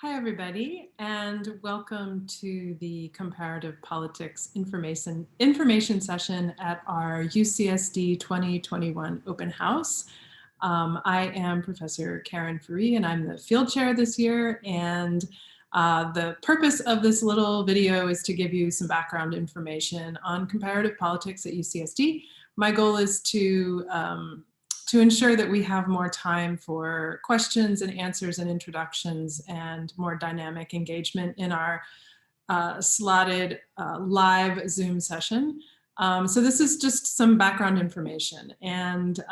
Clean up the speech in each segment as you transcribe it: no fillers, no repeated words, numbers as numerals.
Hi, everybody, and welcome to the Comparative Politics information session at our UCSD 2021 Open House. I am Professor Karen Faree, and I'm the field chair this year. And the purpose of this little video is to give you some background information on comparative politics at UCSD. My goal is to ensure that we have more time for questions and answers and introductions and more dynamic engagement in our slotted live Zoom session. So this is just some background information. And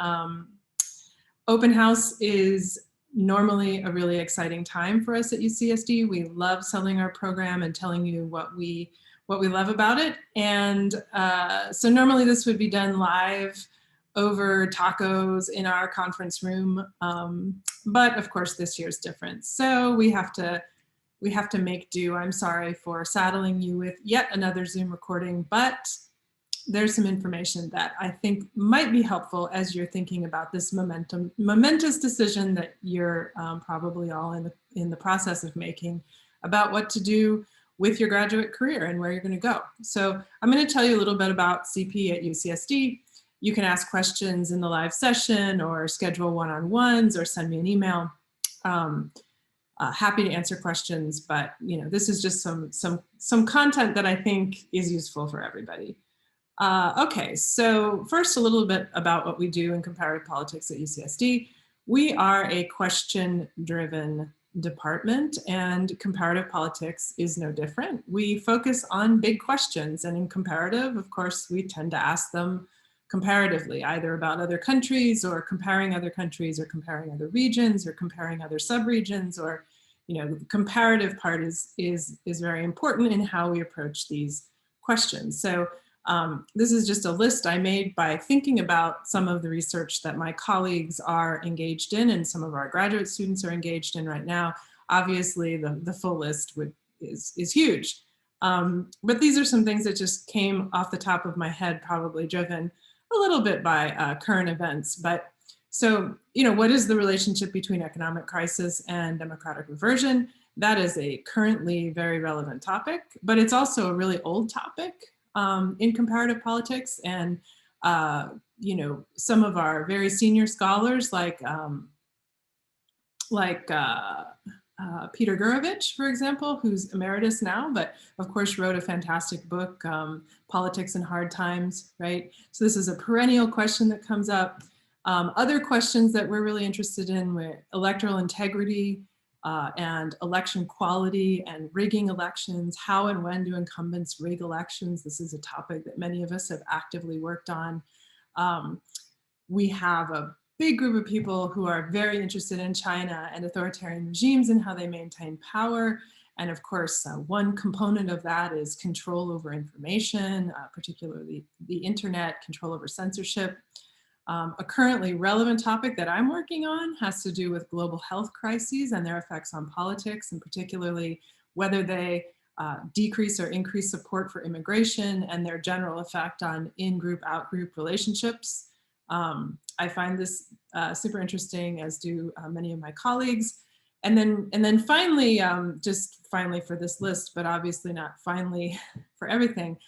Open House is normally a really exciting time for us at UCSD. We love selling our program and telling you what we love about it. And so normally this would be done live over tacos in our conference room. But of course this year's different. So we have to make do. I'm sorry for saddling you with yet another Zoom recording, but there's some information that I think might be helpful as you're thinking about this momentous decision that you're probably all in the process of making about what to do with your graduate career and where you're going to go. So I'm going to tell you a little bit about CP at UCSD. You can ask questions in the live session or schedule one-on-ones or send me an email. Happy to answer questions, but this is just some content that I think is useful for everybody. Okay, so first a little bit about what we do in comparative politics at UCSD. We are a question-driven department, and comparative politics is no different. We focus on big questions, and in comparative, of course, we tend to ask them comparatively, either about other countries or comparing other countries or comparing other regions or comparing other subregions, or the comparative part is very important in how we approach these questions. So this is just a list I made by thinking about some of the research that my colleagues are engaged in and some of our graduate students are engaged in right now. Obviously, the full list is huge. But these are some things that just came off the top of my head, probably driven a little bit by current events. But so, what is the relationship between economic crisis and democratic reversion? That is a currently very relevant topic, but it's also a really old topic in comparative politics. And, some of our very senior scholars like Peter Gurevich, for example, who's emeritus now, but of course wrote a fantastic book, Politics in Hard Times, right? So this is a perennial question that comes up. Other questions that we're really interested in were electoral integrity and election quality and rigging elections. How and when do incumbents rig elections? This is a topic that many of us have actively worked on. We have a big group of people who are very interested in China and authoritarian regimes and how they maintain power. And of course, one component of that is control over information, particularly the internet, control over censorship. A currently relevant topic that I'm working on has to do with global health crises and their effects on politics, and particularly whether they decrease or increase support for immigration and their general effect on in-group, out-group relationships. I find this super interesting, as do many of my colleagues. And then finally, just finally for this list, but obviously not finally for everything,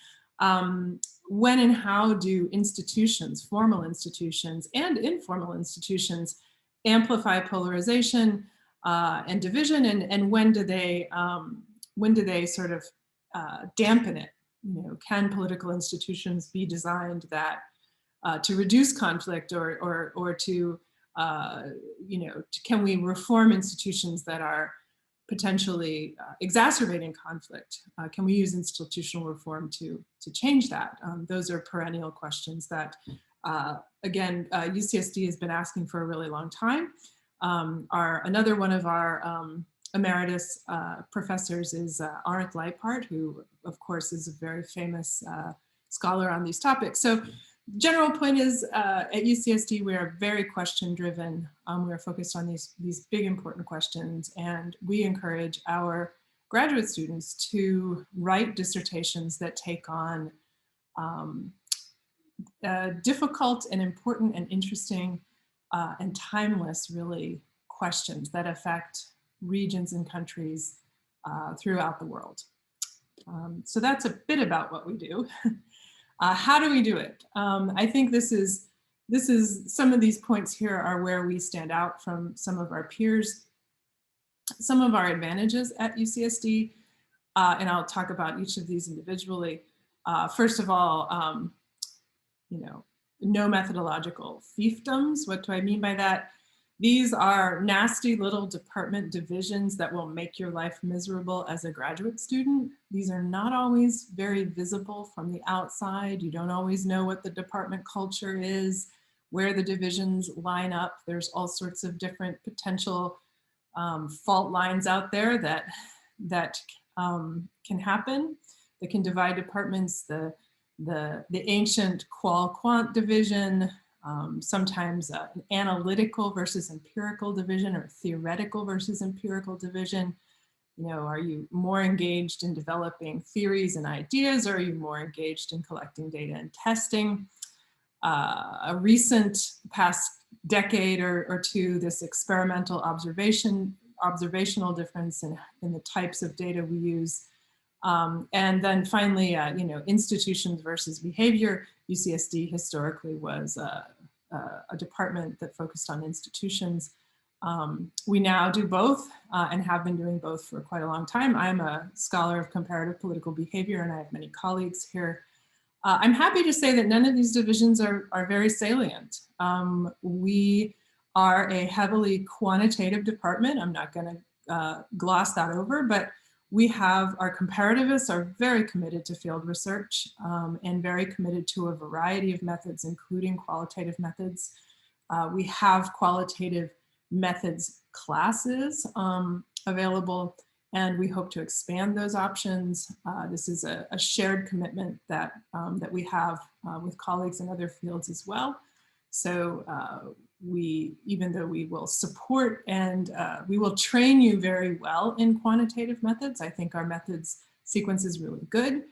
when and how do institutions, formal institutions and informal institutions, amplify polarization and division, and when do they sort of dampen it? Can political institutions be designed that to reduce conflict, or to can we reform institutions that are potentially exacerbating conflict? Can we use institutional reform to change that? Those are perennial questions that, again, UCSD has been asking for a really long time. Another one of our emeritus professors is Arendt Leipart, who, of course, is a very famous scholar on these topics. So general point is, at UCSD, we are very question-driven. We are focused on these big, important questions, and we encourage our graduate students to write dissertations that take on difficult and important and interesting and timeless, really, questions that affect regions and countries throughout the world. So that's a bit about what we do. How do we do it? I think this is some of these points here are where we stand out from some of our peers. Some of our advantages at UCSD, and I'll talk about each of these individually. First of all, no methodological fiefdoms. What do I mean by that? These are nasty little department divisions that will make your life miserable as a graduate student. These are not always very visible from the outside. You don't always know what the department culture is, where the divisions line up. There's all sorts of different potential fault lines out there that can happen, that can divide departments. The ancient qual-quant division, sometimes an analytical versus empirical division, or theoretical versus empirical division. Are you more engaged in developing theories and ideas, or are you more engaged in collecting data and testing? A recent past decade or two, this experimental observational difference in the types of data we use. And then finally, institutions versus behavior. UCSD historically was a department that focused on institutions. We now do both and have been doing both for quite a long time. I'm a scholar of comparative political behavior, and I have many colleagues here. I'm happy to say that none of these divisions are very salient. We are a heavily quantitative department. I'm not going to gloss that over, but we have our comparativists are very committed to field research and very committed to a variety of methods, including qualitative methods. We have qualitative methods classes available, and we hope to expand those options. This is a shared commitment that we have with colleagues in other fields as well. So even though we will support and we will train you very well in quantitative methods, I think our methods sequence is really good.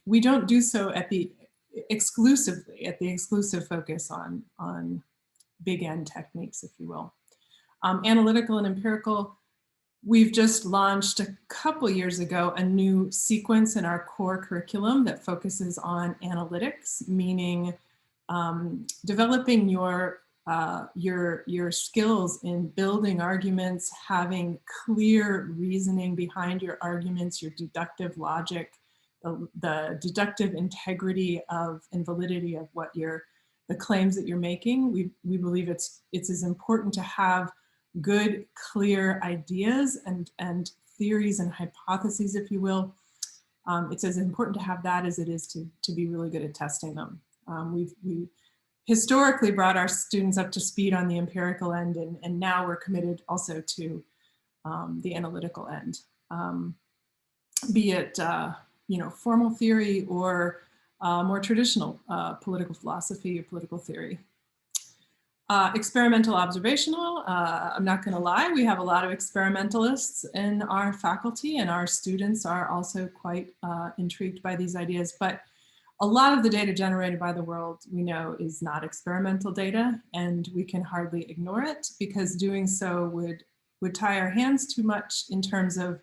We don't do so at the exclusive focus on big N techniques, if you will. Analytical and empirical, we've just launched a couple years ago a new sequence in our core curriculum that focuses on analytics, meaning developing your skills in building arguments, having clear reasoning behind your arguments, your deductive logic, the deductive integrity of and validity of what the claims that you're making. We believe it's as important to have good, clear ideas and theories and hypotheses, if you will. It's as important to have that as it is to be really good at testing them. We've historically brought our students up to speed on the empirical end, and now we're committed also to the analytical end, be it formal theory or more traditional political philosophy or political theory. Experimental observational, I'm not going to lie, we have a lot of experimentalists in our faculty, and our students are also quite intrigued by these ideas, but a lot of the data generated by the world, we know, is not experimental data, and we can hardly ignore it, because doing so would tie our hands too much in terms of,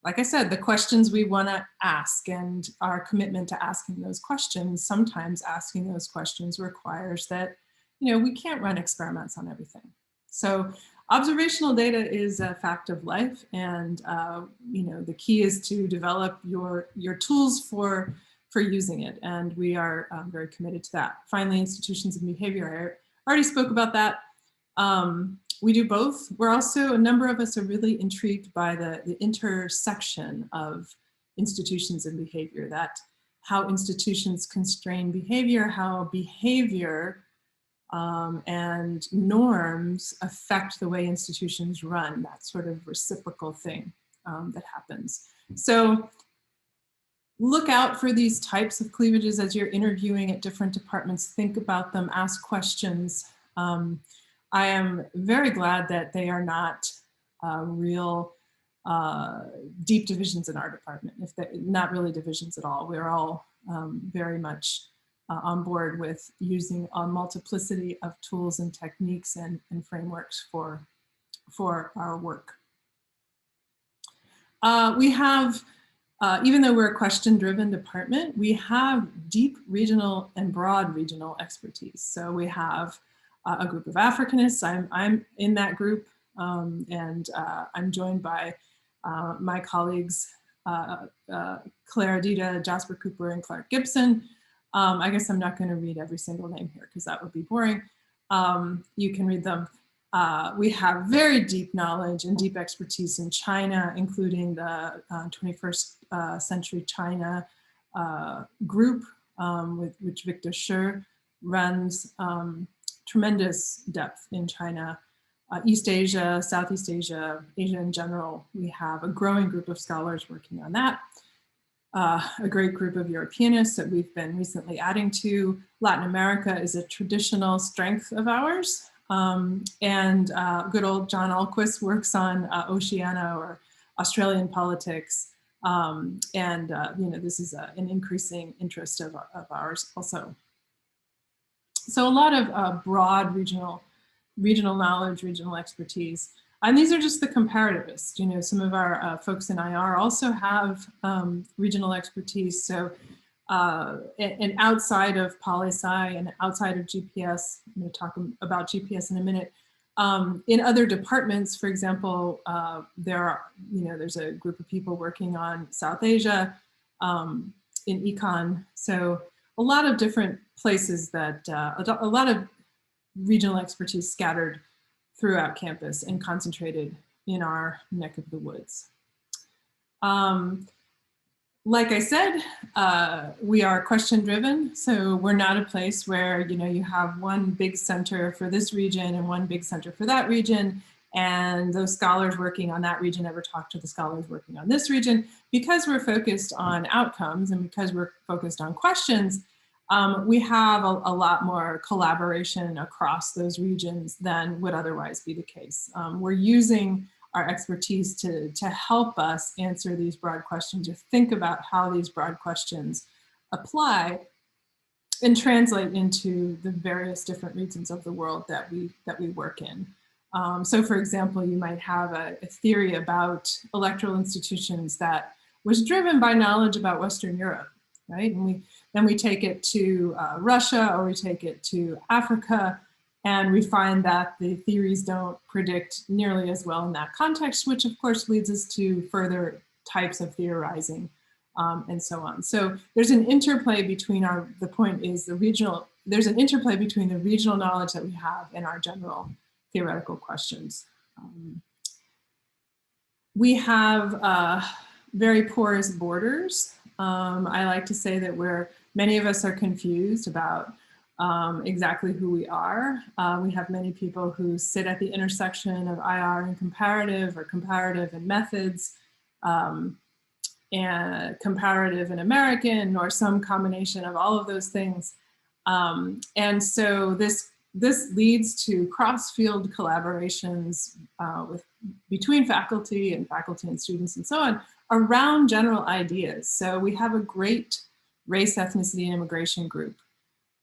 like I said, the questions we want to ask and our commitment to asking those questions. Sometimes asking those questions requires that, we can't run experiments on everything. So observational data is a fact of life, and the key is to develop your tools for using it, and we are very committed to that. Finally, institutions and behavior, I already spoke about that. We do both. We're also, a number of us are really intrigued by the intersection of institutions and behavior, that how institutions constrain behavior, how behavior and norms affect the way institutions run, that sort of reciprocal thing that happens. So look out for these types of cleavages as you're interviewing at different departments. Think about them, ask questions. I am very glad that they are not real deep divisions in our department, if they're not really divisions at all. We're all very much on board with using a multiplicity of tools and techniques and frameworks for our work. We have, even though we're a question-driven department, we have deep regional and broad regional expertise. So we have a group of Africanists. I'm in that group, and I'm joined by my colleagues, Claire Adida, Jasper Cooper, and Clark Gibson. I guess I'm not going to read every single name here because that would be boring. You can read them. We have very deep knowledge and deep expertise in China, including the 21st century China group, which Victor Shi runs. Tremendous depth in China, East Asia, Southeast Asia, Asia in general. We have a growing group of scholars working on that. A great group of Europeanists that we've been recently adding to. Latin America is a traditional strength of ours. And good old John Alquist works on Oceania or Australian politics. This is an increasing interest of ours also. So a lot of broad regional knowledge, regional expertise. And these are just the comparativists. You know, some of our folks in IR also have regional expertise. So, and outside of poli-sci and outside of GPS, I'm going to talk about GPS in a minute. In other departments, for example, there's a group of people working on South Asia, in econ. So a lot of different places that, a lot of regional expertise scattered throughout campus and concentrated in our neck of the woods. Like I said, we are question driven. So we're not a place where, you know, you have one big center for this region and one big center for that region. And those scholars working on that region never talk to the scholars working on this region. Because we're focused on outcomes and because we're focused on questions, we have a lot more collaboration across those regions than would otherwise be the case. We're using our expertise to help us answer these broad questions or think about how these broad questions apply and translate into the various different regions of the world that we work in. So for example, you might have a theory about electoral institutions that was driven by knowledge about Western Europe, right? And then we take it to Russia, or we take it to Africa, and we find that the theories don't predict nearly as well in that context, which of course leads us to further types of theorizing and so on. So there's an interplay between there's an interplay between the regional knowledge that we have and our general theoretical questions. We have very porous borders. I like to say that many of us are confused about exactly who we are. We have many people who sit at the intersection of IR and comparative, or comparative and methods, and comparative and American, or some combination of all of those things. And so this leads to cross-field collaborations between faculty and students and so on around general ideas. So we have a great race, ethnicity, and immigration group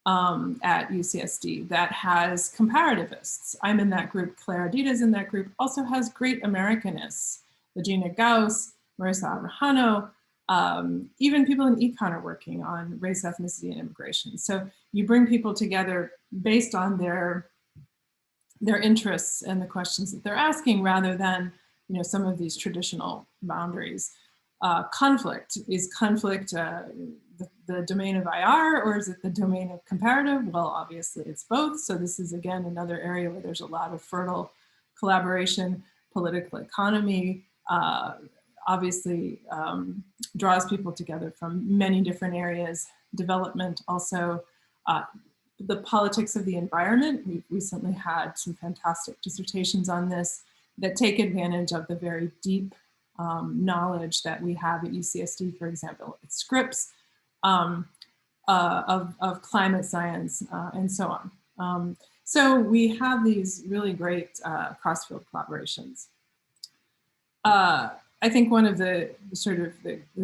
at UCSD that has comparativists. I'm in that group. Claire Adida in that group, also has great Americanists. Regina Gauss, Marissa Arajano, even people in econ are working on race, ethnicity, and immigration. So you bring people together based on their interests and the questions that they're asking, rather than, you know, some of these traditional boundaries. Conflict, is conflict the domain of IR, or is it the domain of comparative? Well, obviously it's both. So this is, again, another area where there's a lot of fertile collaboration. Political economy obviously draws people together from many different areas. Development also. The politics of the environment. We've recently had some fantastic dissertations on this that take advantage of the very deep knowledge that we have at UCSD, for example, at Scripps, of climate science and so on. So we have these really great cross-field collaborations. I think one of the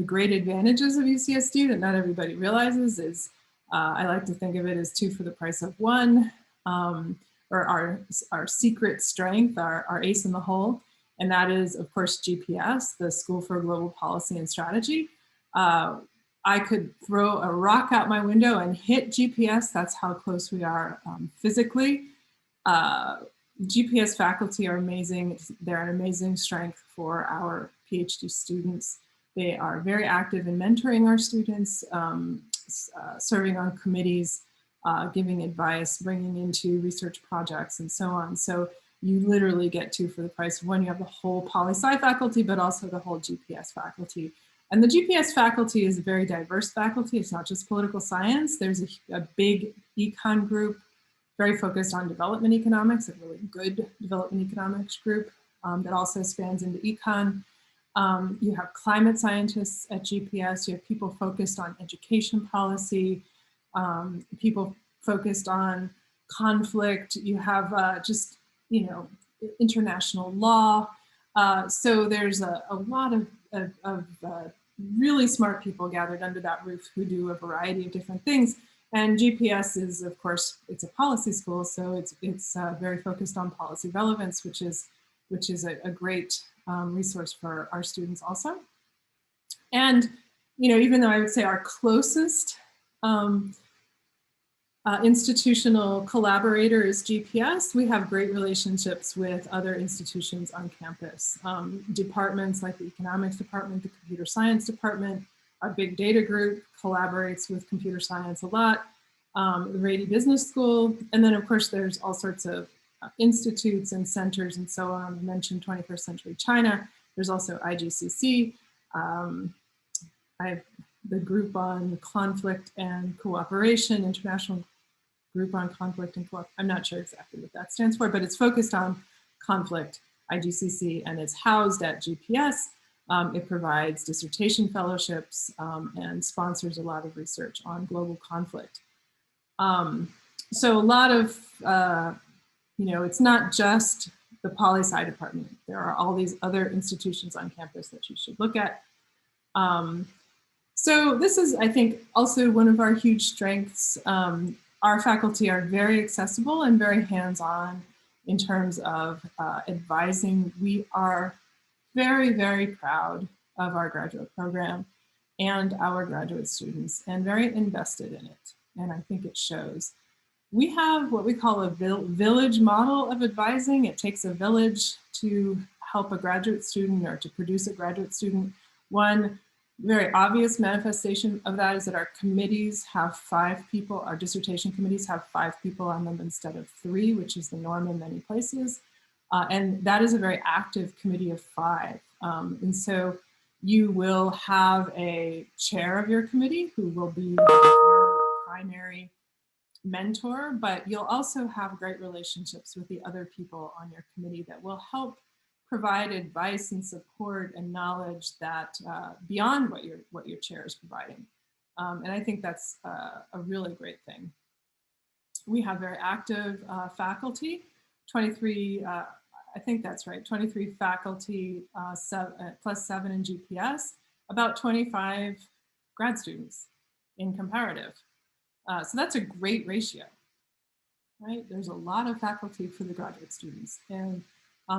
great advantages of UCSD that not everybody realizes is, I like to think of it as 2 for the price of 1, or our secret strength, our ace in the hole, and that is, of course, GPS, the School for Global Policy and Strategy. I could throw a rock out my window and hit GPS. That's how close we are physically. GPS faculty are amazing. They're an amazing strength for our PhD students. They are very active in mentoring our students, serving on committees, giving advice, bringing into research projects, and so on. So you literally get two for the price of one. You have the whole poli-sci faculty, but also the whole GPS faculty. And the GPS faculty is a very diverse faculty. It's not just political science. There's a big econ group, very focused on development economics, a really good development economics group that also spans into econ. You have climate scientists at GPS. You have people focused on education policy, people focused on conflict. You have just, you know, international law. So there's a lot of really smart people gathered under that roof who do a variety of different things. And GPS is, of course, it's a policy school, so it's very focused on policy relevance, which is a great resource for our students also. And, you know, even though I would say our closest institutional collaborator is GPS, we have great relationships with other institutions on campus. Departments like the economics department, the computer science department, our big data group collaborates with computer science a lot, the Rady Business School, and then of course there's all sorts of institutes and centers and so on. I mentioned 21st Century China. There's also IGCC. I have the group on conflict and cooperation, international group on conflict and cooperation. I'm not sure exactly what that stands for, but it's focused on conflict, IGCC, and it's housed at GPS. It provides dissertation fellowships and sponsors a lot of research on global conflict. So a lot of, you know, it's not just the poli-sci department. There are all these other institutions on campus that you should look at. So this is, I think, also one of our huge strengths. Our faculty are very accessible and very hands-on in terms of advising. We are very, very proud of our graduate program and our graduate students and very invested in it. And I think it shows. We have what we call a village model of advising. It takes a village to help a graduate student or to produce a graduate student. One very obvious manifestation of that is that our committees have 5 people, our dissertation committees have 5 people on them instead of 3, which is the norm in many places. And that is a very active committee of 5. And so you will have a chair of your committee who will be your primary mentor, but you'll also have great relationships with the other people on your committee that will help provide advice and support and knowledge that beyond what your chair is providing. And I think that's a really great thing. We have very active faculty, 23, I think that's right, 23 faculty plus 7 in GPS, about 25 grad students in comparative. So that's a great ratio, right? There's a lot of faculty for the graduate students. And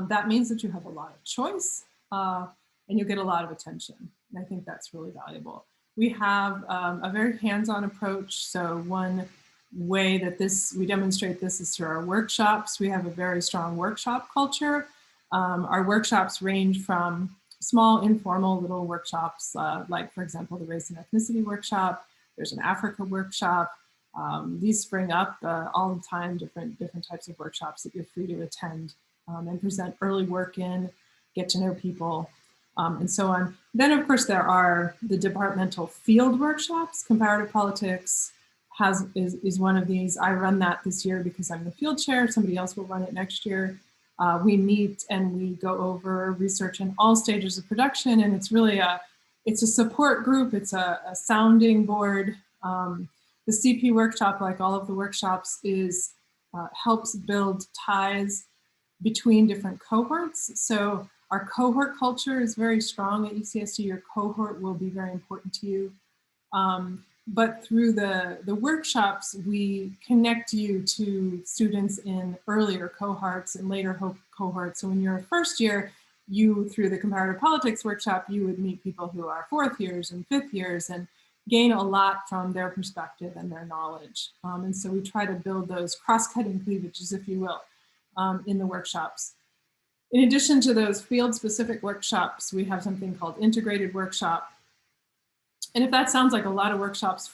that means that you have a lot of choice and you get a lot of attention. And I think that's really valuable. We have a very hands-on approach. So one way that we demonstrate this is through our workshops. We have a very strong workshop culture. Our workshops range from small, informal little workshops, like, for example, the race and ethnicity workshop. There's an Africa workshop. These spring up all the time, different types of workshops that you're free to attend and present early work in, get to know people, and so on. Then, of course, there are the departmental field workshops. Comparative politics is one of these. I run that this year because I'm the field chair. Somebody else will run it next year. We meet and we go over research in all stages of production, and it's really it's a support group. It's a sounding board. The CP workshop, like all of the workshops, helps build ties between different cohorts. So our cohort culture is very strong at UCSD. Your cohort will be very important to you. But through the workshops, we connect you to students in earlier cohorts and later cohorts. So when you're a first year, you, through the comparative politics workshop, you would meet people who are 4th years and 5th years and gain a lot from their perspective and their knowledge. And so we try to build those cross-cutting cleavages, if you will, in the workshops. In addition to those field-specific workshops, we have something called integrated workshop. And if that sounds like a lot of workshops,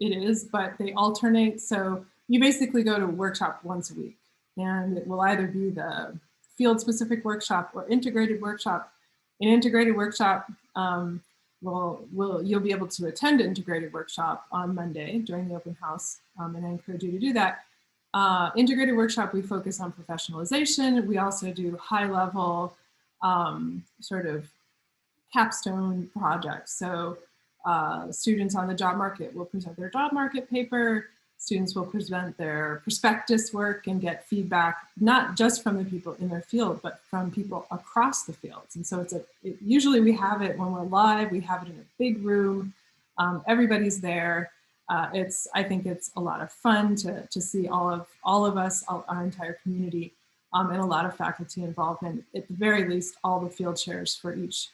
it is, but they alternate. So you basically go to a workshop once a week, and it will either be the field-specific workshop or integrated workshop. In integrated workshop, you'll be able to attend an integrated workshop on Monday during the open house, and I encourage you to do that. Integrated workshop, we focus on professionalization. We also do high-level sort of capstone projects. So students on the job market will present their job market paper. Students will present their prospectus work and get feedback, not just from the people in their field, but from people across the fields. And so usually we have it when we're live, we have it in a big room, everybody's there. I think it's a lot of fun to see all of us, our entire community, and a lot of faculty involvement. At the very least, all the field chairs for each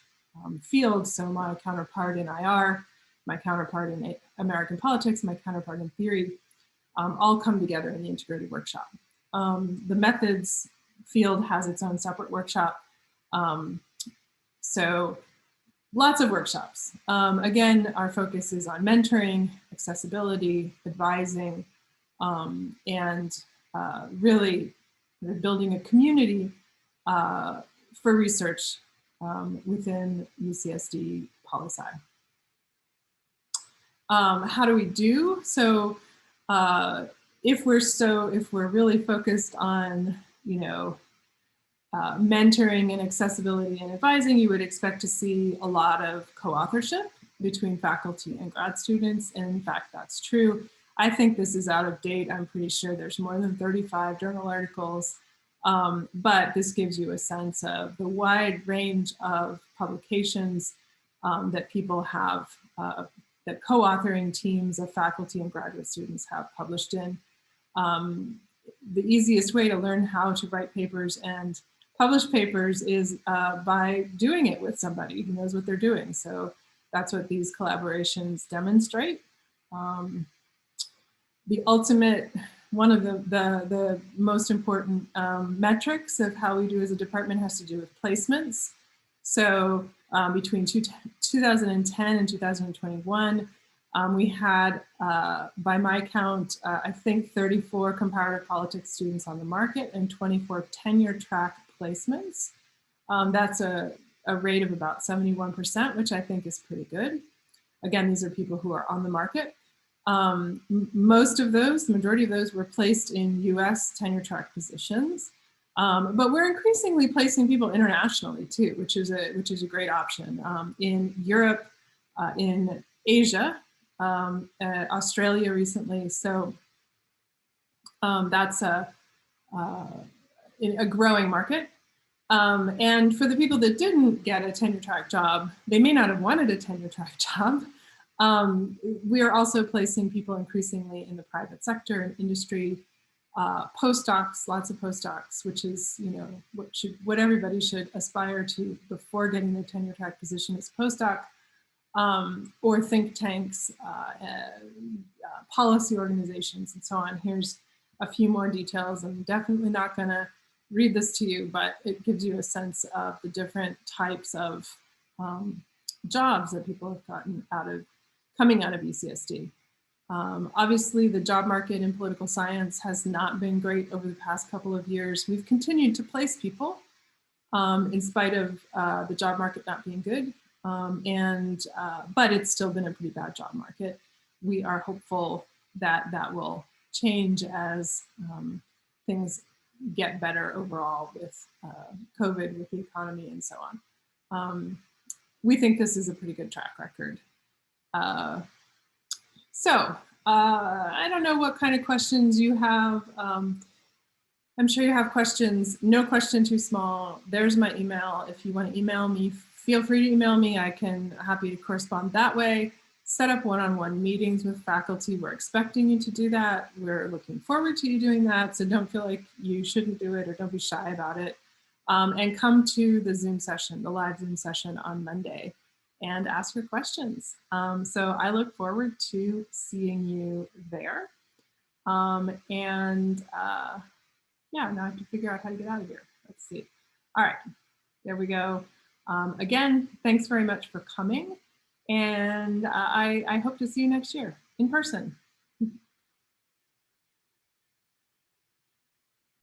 field. So my counterpart in IR, my counterpart in American politics, my counterpart in theory, all come together in the integrated workshop. The methods field has its own separate workshop. So lots of workshops. Again, our focus is on mentoring, accessibility, advising, and really building a community for research within UCSD poli-sci. How do we do? So if we're really focused on, mentoring and accessibility and advising, you would expect to see a lot of co-authorship between faculty and grad students. And in fact, that's true. I think this is out of date. I'm pretty sure there's more than 35 journal articles, but this gives you a sense of the wide range of publications that people have, that co-authoring teams of faculty and graduate students have published in. The easiest way to learn how to write papers and publish papers is by doing it with somebody who knows what they're doing. So that's what these collaborations demonstrate. The ultimate, one of the most important metrics of how we do as a department has to do with placements. So between 2010 and 2021, we had, by my count, I think 34 comparative politics students on the market and 24 tenure track placements. That's a rate of about 71%, which I think is pretty good. Again, these are people who are on the market. Most of those, the majority of those, were placed in US tenure track positions. But we're increasingly placing people internationally too, which is a great option. In Europe, in Asia, Australia recently. So that's a growing market. And for the people that didn't get a tenure track job, they may not have wanted a tenure track job. We are also placing people increasingly in the private sector and industry, postdocs, lots of postdocs, which is what everybody should aspire to before getting a tenure track position is postdoc, or think tanks, policy organizations, and so on. Here's a few more details. I'm definitely not going to read this to you, but it gives you a sense of the different types of jobs that people have gotten coming out of UCSD. Obviously, the job market in political science has not been great over the past couple of years. We've continued to place people in spite of the job market not being good, but it's still been a pretty bad job market. We are hopeful that that will change as things get better overall with COVID, with the economy, and so on. We think this is a pretty good track record. I don't know what kind of questions you have. I'm sure you have questions. No question too small. There's my email. If you want to email me, feel free to email me. Happy to correspond that way. Set up one-on-one meetings with faculty. We're expecting you to do that. We're looking forward to you doing that. So don't feel like you shouldn't do it or don't be shy about it. And come to the Zoom session, the live Zoom session on Monday, and ask your questions. So I look forward to seeing you there. Yeah, now I have to figure out how to get out of here. Let's see. All right, there we go. Again, thanks very much for coming. And I hope to see you next year in person.